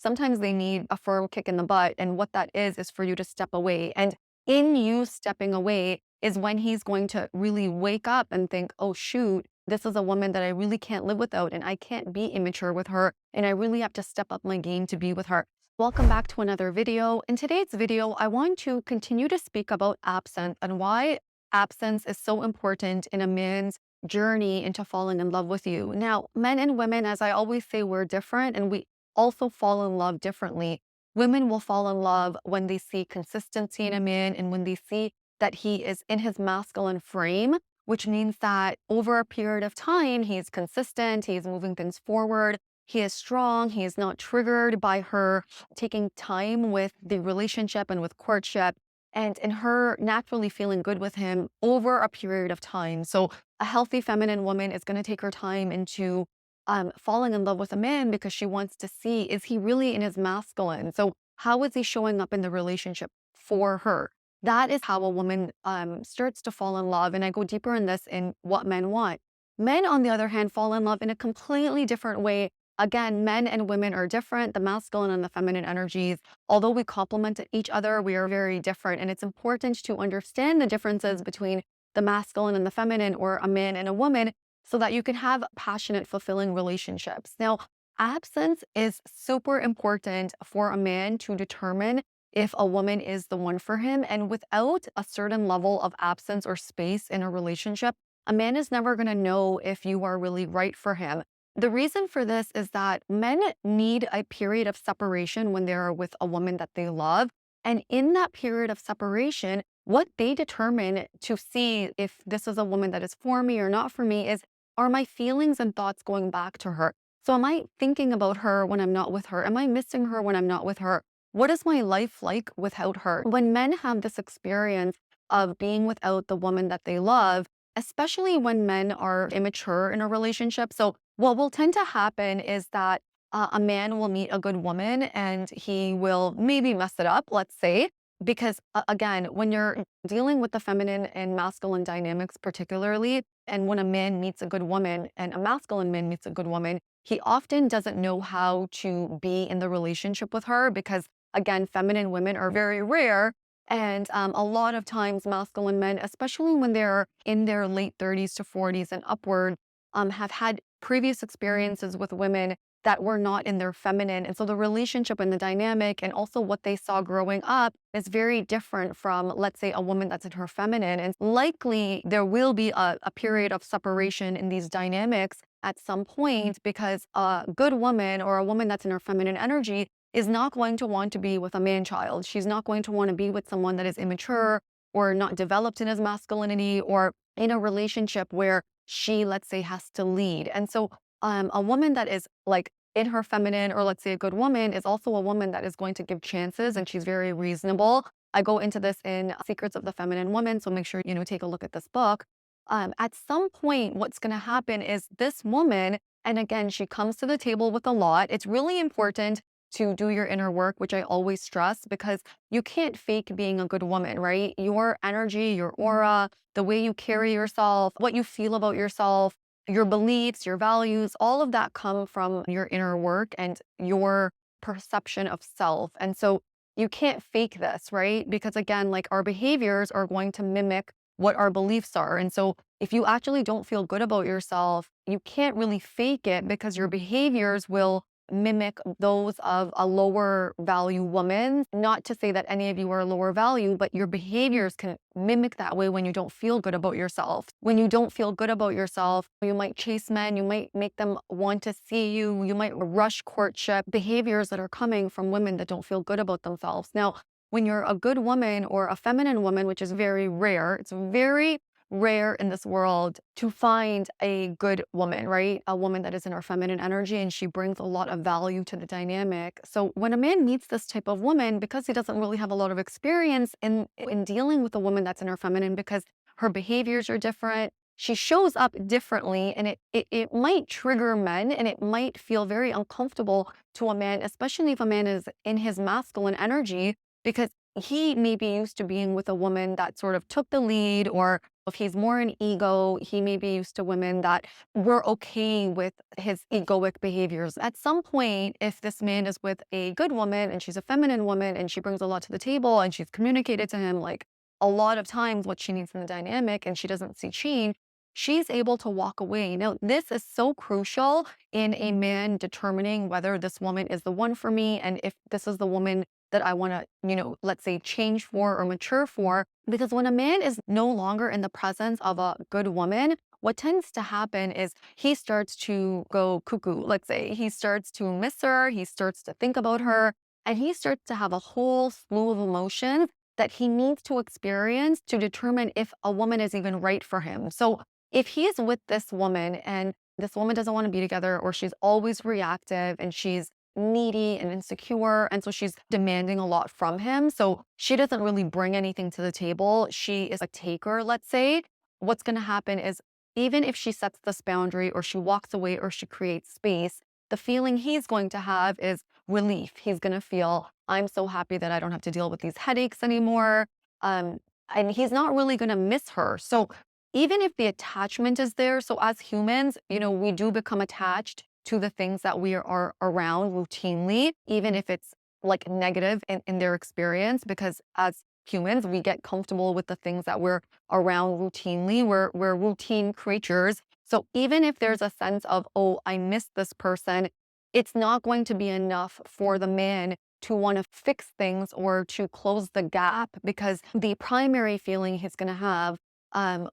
sometimes they need a firm kick in the butt. And what that is for you to step away. And in you stepping away is when he's going to really wake up and think, oh, shoot, this is a woman that I really can't live without. And I can't be immature with her. And I really have to step up my game to be with her. Welcome back to another video. In today's video, I want to continue to speak about absence and why absence is so important in a man's journey into falling in love with you. Now, men and women, as I always say, we're different and we also fall in love differently. Women will fall in love when they see consistency in a man and when they see that he is in his masculine frame, which means that over a period of time, he's consistent, he's moving things forward, he is strong, he is not triggered by her taking time with the relationship and with courtship, and in her naturally feeling good with him over a period of time. So a healthy feminine woman is going to take her time into falling in love with a man because she wants to see, is he really in his masculine? So how is he showing up in the relationship for her? That is how a woman starts to fall in love. And I go deeper in this in what men want. Men, on the other hand, fall in love in a completely different way. Again, men and women are different. The masculine and the feminine energies, although we complement each other, we are very different. And it's important to understand the differences between the masculine and the feminine, or a man and a woman, so that you can have passionate, fulfilling relationships. Now, absence is super important for a man to determine if a woman is the one for him. And without a certain level of absence or space in a relationship, a man is never going to know if you are really right for him. The reason for this is that men need a period of separation when they're with a woman that they love. And in that period of separation, what they determine to see if this is a woman that is for me or not for me is, are my feelings and thoughts going back to her? So am I thinking about her when I'm not with her? Am I missing her when I'm not with her? What is my life like without her? When men have this experience of being without the woman that they love, especially when men are immature in a relationship. So what will tend to happen is that a man will meet a good woman and he will maybe mess it up, let's say, because again, when you're dealing with the feminine and masculine dynamics, particularly, and when a man meets a good woman and a masculine man meets a good woman, he often doesn't know how to be in the relationship with her because, again, feminine women are very rare. And a lot of times, masculine men, especially when they're in their late 30s to 40s and upward, have had previous experiences with women that were not in their feminine. And so the relationship and the dynamic and also what they saw growing up is very different from, let's say, a woman that's in her feminine. And likely there will be a period of separation in these dynamics at some point because a good woman or a woman that's in her feminine energy is not going to want to be with a man child. She's not going to want to be with someone that is immature or not developed in his masculinity or in a relationship where she, let's say, has to lead. And so a woman that is like in her feminine, or let's say a good woman, is also a woman that is going to give chances and she's very reasonable. I go into this in Secrets of the Feminine Woman. So make sure, take a look at this book. At some point, what's going to happen is this woman, and again, she comes to the table with a lot. It's really important to do your inner work, which I always stress, because you can't fake being a good woman, right? Your energy, your aura, the way you carry yourself, what you feel about yourself, your beliefs, your values, all of that come from your inner work and your perception of self. And so you can't fake this, right? Because again, like our behaviors are going to mimic what our beliefs are. And so if you actually don't feel good about yourself, you can't really fake it because your behaviors will mimic those of a lower value woman. Not to say that any of you are lower value, but your behaviors can mimic that way when you don't feel good about yourself. When you don't feel good about yourself, you might chase men, you might make them want to see you, you might rush courtship, behaviors that are coming from women that don't feel good about themselves. Now, when you're a good woman or a feminine woman, which is very rare, it's very rare in this world to find a good woman, right? A woman that is in her feminine energy and she brings a lot of value to the dynamic. So when a man meets this type of woman, because he doesn't really have a lot of experience in dealing with a woman that's in her feminine, because her behaviors are different, she shows up differently, and it might trigger men and it might feel very uncomfortable to a man, especially if a man is in his masculine energy, because he may be used to being with a woman that sort of took the lead, or if he's more an ego, he may be used to women that were okay with his egoic behaviors. At some point, if this man is with a good woman and she's a feminine woman and she brings a lot to the table and she's communicated to him like a lot of times what she needs in the dynamic and she doesn't see change, she's able to walk away. Now, this is so crucial in a man determining whether this woman is the one for me and if this is the woman that I want to, let's say change for or mature for. Because when a man is no longer in the presence of a good woman, what tends to happen is he starts to go cuckoo. Let's say he starts to miss her, he starts to think about her, and he starts to have a whole slew of emotions that he needs to experience to determine if a woman is even right for him. So if he's with this woman and this woman doesn't want to be together, or she's always reactive and she's needy and insecure, and so she's demanding a lot from him, so she doesn't really bring anything to the table, she is a taker, let's say, what's going to happen is even if she sets this boundary or she walks away or she creates space, the feeling he's going to have is relief. He's going to feel, I'm so happy that I don't have to deal with these headaches anymore. um, and he's not really going to miss her. So even if the attachment is there, so as humans, we do become attached to the things that we are around routinely, even if it's like negative in their experience, because as humans, we get comfortable with the things that we're around routinely. We're routine creatures. So even if there's a sense of, oh, I miss this person, it's not going to be enough for the man to want to fix things or to close the gap, because the primary feeling he's going to have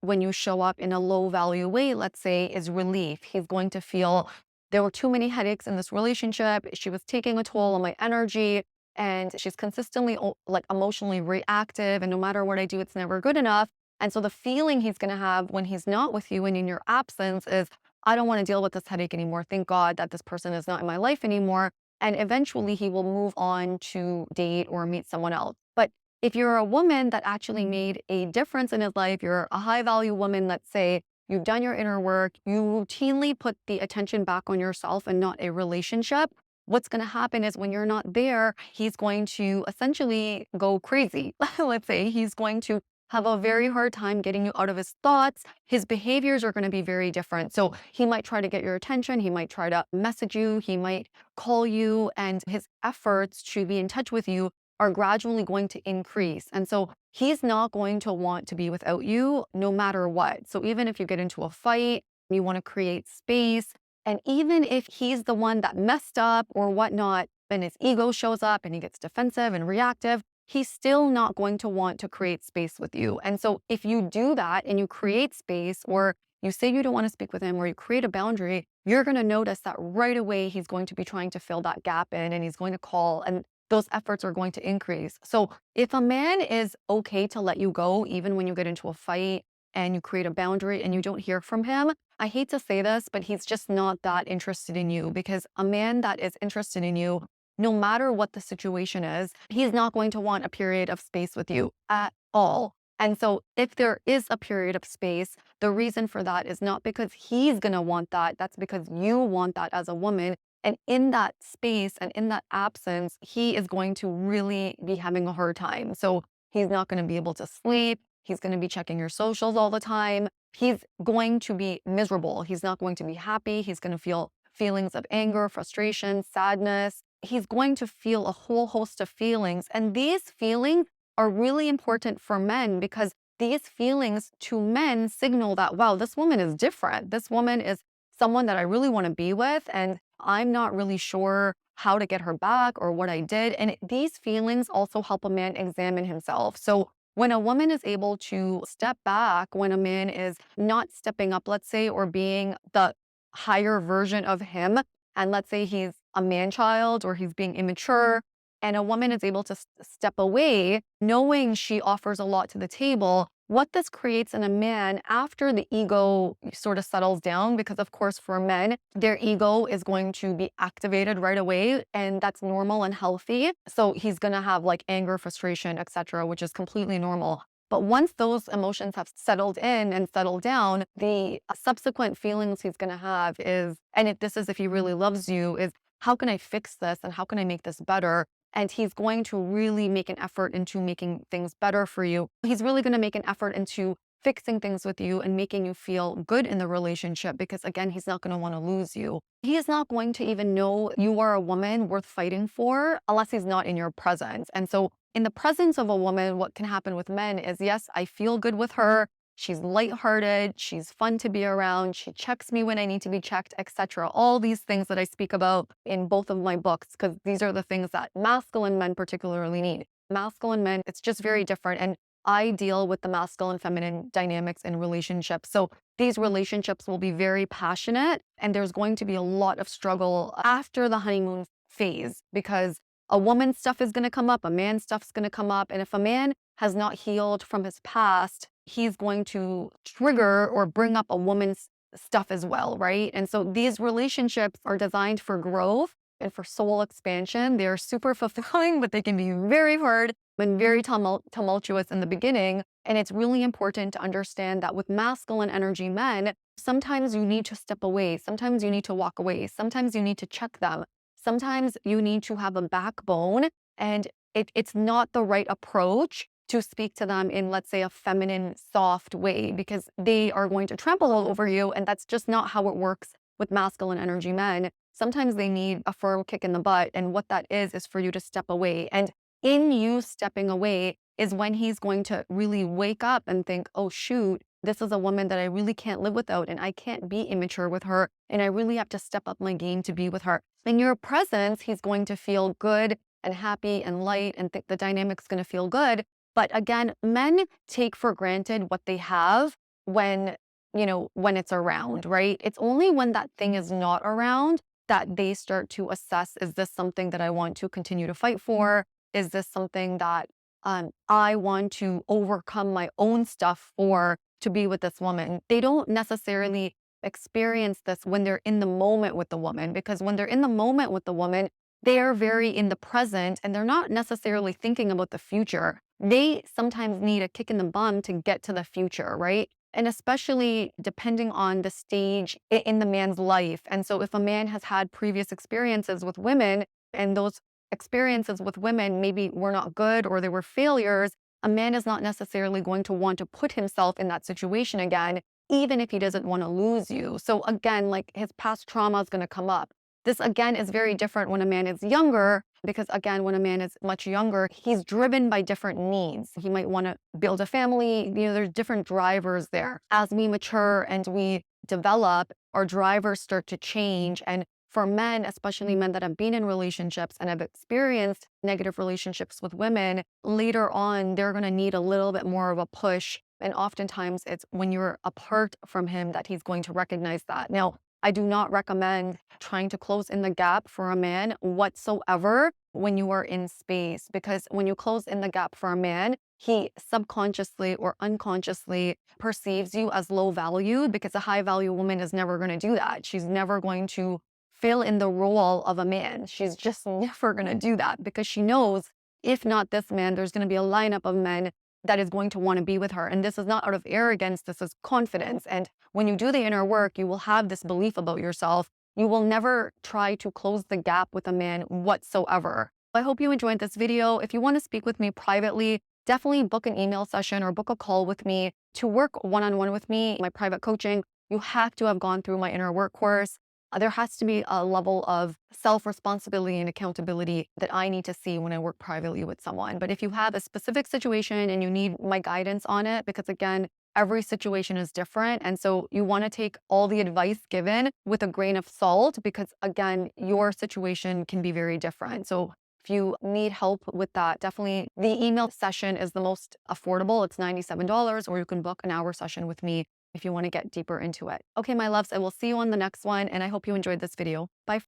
when you show up in a low value way, let's say, is relief. He's going to feel there were too many headaches in this relationship. She was taking a toll on my energy, and she's consistently like emotionally reactive. And no matter what I do, it's never good enough. And so the feeling he's going to have when he's not with you and in your absence is, I don't want to deal with this headache anymore. Thank God that this person is not in my life anymore. And eventually he will move on to date or meet someone else. But if you're a woman that actually made a difference in his life, you're a high value woman, let's say, you've done your inner work, you routinely put the attention back on yourself and not a relationship, what's going to happen is when you're not there, he's going to essentially go crazy. Let's say he's going to have a very hard time getting you out of his thoughts. His behaviors are going to be very different. So he might try to get your attention. He might try to message you. He might call you, and his efforts to be in touch with you are gradually going to increase. And so he's not going to want to be without you no matter what. So even if you get into a fight, you want to create space. And even if he's the one that messed up or whatnot, then his ego shows up and he gets defensive and reactive, he's still not going to want to create space with you. And so if you do that and you create space, or you say you don't want to speak with him, or you create a boundary, you're going to notice that right away he's going to be trying to fill that gap in, and he's going to call, and those efforts are going to increase. So if a man is okay to let you go, even when you get into a fight and you create a boundary and you don't hear from him, I hate to say this, but he's just not that interested in you, because a man that is interested in you, no matter what the situation is, he's not going to want a period of space with you at all. And so if there is a period of space, the reason for that is not because he's going to want that. That's because you want that as a woman. And in that space and in that absence, he is going to really be having a hard time. So he's not going to be able to sleep. He's going to be checking your socials all the time. He's going to be miserable. He's not going to be happy. He's going to feel feelings of anger, frustration, sadness. He's going to feel a whole host of feelings. And these feelings are really important for men, because these feelings to men signal that, wow, this woman is different. This woman is someone that I really want to be with, and I'm not really sure how to get her back or what I did. And these feelings also help a man examine himself. So when a woman is able to step back, when a man is not stepping up, let's say, or being the higher version of him, and let's say he's a man child or he's being immature, and a woman is able to step away, knowing she offers a lot to the table, what this creates in a man after the ego sort of settles down, because of course for men, their ego is going to be activated right away, and that's normal and healthy. So he's going to have like anger, frustration, etc., which is completely normal. But once those emotions have settled in and settled down, the subsequent feelings he's going to have is, and if this is if he really loves you, is how can I fix this and how can I make this better? and he's going to really make an effort into making things better for you. He's really going to make an effort into fixing things with you and making you feel good in the relationship because, again, he's not going to want to lose you. He is not going to even know you are a woman worth fighting for unless he's not in your presence. And so in the presence of a woman, what can happen with men is, yes, I feel good with her. She's lighthearted. She's fun to be around. She checks me when I need to be checked, etc. All these things that I speak about in both of my books, because these are the things that masculine men particularly need. Masculine men, it's just very different. And I deal with the masculine feminine dynamics in relationships. So these relationships will be very passionate, and there's going to be a lot of struggle after the honeymoon phase because a woman's stuff is going to come up, a man's stuff's going to come up. And if a man has not healed from his past, he's going to trigger or bring up a woman's stuff as well, right? And so these relationships are designed for growth and for soul expansion. They're super fulfilling, but they can be very hard and very tumultuous in the beginning. And it's really important to understand that with masculine energy men, sometimes you need to step away. Sometimes you need to walk away. Sometimes you need to check them. Sometimes you need to have a backbone, and it's not the right approach to speak to them in, let's say, a feminine, soft way, because they are going to trample all over you. And that's just not how it works with masculine energy men. Sometimes they need a firm kick in the butt. And what that is for you to step away. And in you stepping away is when he's going to really wake up and think, oh, shoot, this is a woman that I really can't live without, and I can't be immature with her, and I really have to step up my game to be with her. In your presence, he's going to feel good and happy and light and think the dynamic's going to feel good. But again, men take for granted what they have when, when it's around, right? It's only when that thing is not around that they start to assess, is this something that I want to continue to fight for? Is this something that I want to overcome my own stuff for to be with this woman? They don't necessarily experience this when they're in the moment with the woman, because when they're in the moment with the woman, they are very in the present and they're not necessarily thinking about the future. They sometimes need a kick in the bum to get to the future, right? And especially depending on the stage in the man's life. And so if a man has had previous experiences with women and those experiences with women maybe were not good or they were failures, a man is not necessarily going to want to put himself in that situation again, even if he doesn't want to lose you. So again, like his past trauma is going to come up. This again is very different when a man is younger, because again, when a man is much younger, he's driven by different needs. He might want to build a family. There's different drivers there. As we mature and we develop, our drivers start to change. And for men, especially men that have been in relationships and have experienced negative relationships with women, later on, they're going to need a little bit more of a push. And oftentimes it's when you're apart from him that he's going to recognize that. Now, I do not recommend trying to close in the gap for a man whatsoever when you are in space, because when you close in the gap for a man, he subconsciously or unconsciously perceives you as low value, because a high value woman is never going to do that. She's never going to fill in the role of a man. She's just never going to do that, because she knows if not this man, there's going to be a lineup of men that is going to want to be with her. And this is not out of arrogance, this is confidence. And when you do the inner work, you will have this belief about yourself. You will never try to close the gap with a man whatsoever. I hope you enjoyed this video. If you want to speak with me privately, definitely book an email session or book a call with me to work one-on-one with me, my private coaching. You have to have gone through my inner work course. There has to be a level of self-responsibility and accountability that I need to see when I work privately with someone. But if you have a specific situation and you need my guidance on it, because again, every situation is different. And so you want to take all the advice given with a grain of salt, because again, your situation can be very different. So if you need help with that, definitely the email session is the most affordable. It's $97, or you can book an hour session with me if you want to get deeper into it. Okay, my loves, I will see you on the next one, and I hope you enjoyed this video. Bye.